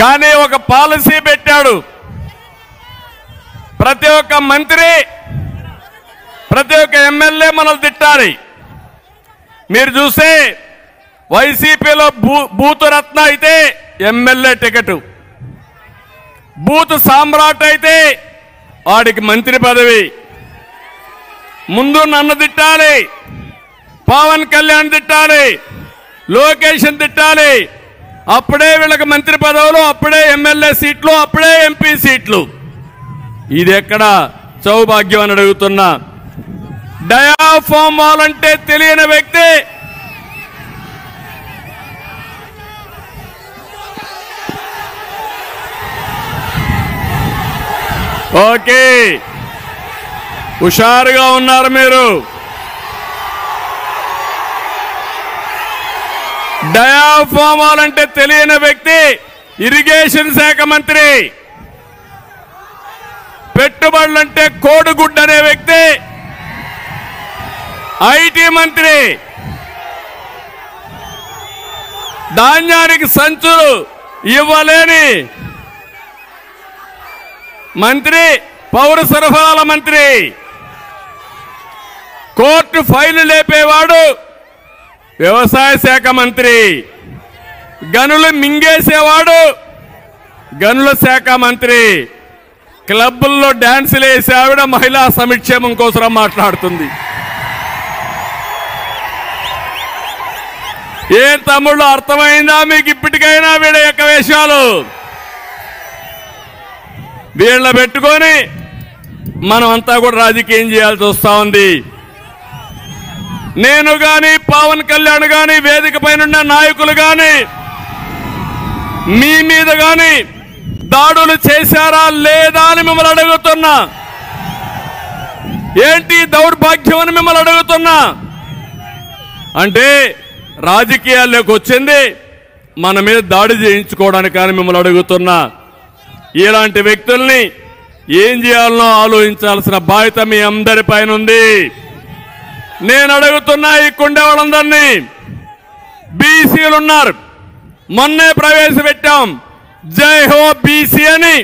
కానీ ఒక పాలసీ పెట్టాడు. ప్రతి ఒక్క మంత్రి, ప్రతి ఒక్క ఎమ్మెల్యే మనల్ని తిట్టాలి. మీరు చూస్తే వైసీపీలో బూతు రత్న అయితే ఎమ్మెల్యే టికెట్, బూత్ సామ్రాట్ అయితే వాడికి మంత్రి పదవి. ముందు నన్ను తిట్టాలి, పవన్ కళ్యాణ్ తిట్టాలి, లోకేష్ తిట్టాలి, అప్పుడే వీళ్ళకి మంత్రి పదవులు, అప్పుడే ఎమ్మెల్యే సీట్లు, అప్పుడే ఎంపీ సీట్లు. ఇది ఎక్కడ సౌభాగ్యం అని అడుగుతున్నా. డయాఫామ్ వాల్ అంటే తెలియని వ్యక్తి ఓకే, హుషారుగా ఉన్నారు మీరు. డయాఫామ్ వాల్ అంటే తెలియని వ్యక్తి ఇరిగేషన్ శాఖ మంత్రి, పెట్టుబడులంటే కోడిగుడ్డు అనే వ్యక్తి ఐటీ మంత్రి, ధాన్యానికి సంచులు ఇవ్వలేని మంత్రి పౌర సరఫరాల మంత్రి, కోర్టు ఫైలు లేపేవాడు వ్యవసాయ శాఖ మంత్రి, గనులు మింగేసేవాడు గనుల శాఖ మంత్రి, క్లబ్బుల్లో డాన్సులు వేసే ఆవిడ మహిళా సంక్షేమం కోసం మాట్లాడుతుంది. ఏ తమ్ముళ్ళు అర్థమైందా మీకు ఇప్పటికైనా వీళ్ళ యొక్క వేషాలు? వీళ్ళ పెట్టుకొని మనం అంతా కూడా రాజకీయం చేయాల్సి వస్తా ఉంది. నేను గాని పవన్ కళ్యాణ్ గాని వేదిక పైన నాయకులు గాని మీ మీద గాని దాడులు చేశారా లేదా అని మిమ్మల్ని అడుగుతున్నా. ఏంటి దౌర్భాగ్యం అని మిమ్మల్ని అడుగుతున్నా. అంటే రాజకీయాల్లోకి వచ్చింది మన మీద దాడి చేయించుకోవడానికి అని మిమ్మల్ని అడుగుతున్నా. ఇలాంటి వ్యక్తుల్ని ఏం చేయాలనో ఆలోచించాల్సిన బాధ్యత మీ అందరి పైన ఉంది. నేను అడుగుతున్నా ఈ కుండే వాళ్ళందరినీ, బీసీలు ఉన్నారు, మొన్నే ప్రవేశపెట్టాం జై హో బీసీ అని.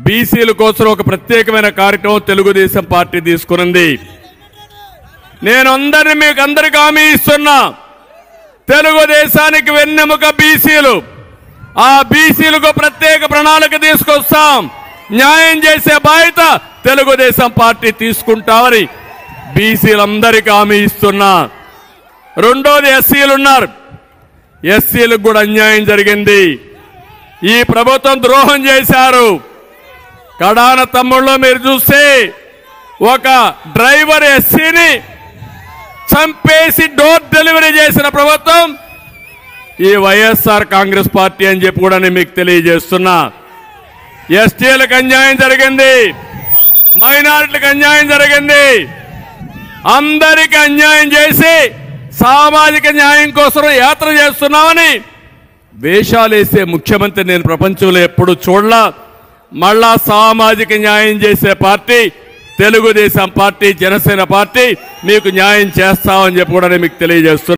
బీసీల కోసం ఒక ప్రత్యేకమైన కార్యక్రమం తెలుగుదేశం పార్టీ తీసుకున్నది. నేను మీకు అందరికీ హామీ ఇస్తున్నా, తెలుగుదేశానికి వెన్నెముక బీసీలు. ఆ బీసీలకు ప్రత్యేక ప్రణాళిక తీసుకొస్తాం, న్యాయం చేసే బాధ్యత తెలుగుదేశం పార్టీ తీసుకుంటామని బీసీలందరికీ హామీ ఇస్తున్నా. రెండోది ఎస్సీలు ఉన్నారు, ఎస్సీలకు కూడా అన్యాయం జరిగింది. ఈ ప్రభుత్వం ద్రోహం చేశారు. కడాన తమ్ముళ్ళు మీరు చూస్తే ఒక డ్రైవర్ ఎస్సీని చంపేసి డోర్ డెలివరీ చేసిన ప్రభుత్వం ఈ వైఎస్ఆర్ కాంగ్రెస్ పార్టీ అని చెప్పి కూడా నేను మీకు తెలియజేస్తున్నా. ఎస్టీలకు అన్యాయం జరిగింది, మైనారిటీలకు అన్యాయం జరిగింది. అందరికీ అన్యాయం చేసి సామాజిక న్యాయం కోసం యాత్ర చేస్తున్నామని వేషాలేసే ముఖ్యమంత్రి నేను ప్రపంచంలో ఎప్పుడు చూడలా. మళ్ళా సామాజిక న్యాయం చేసే party Telugu Desam party, Janasena party మీకు న్యాయం చేస్తామని చెప్పి కూడా నేను మీకు తెలియజేస్తున్నా.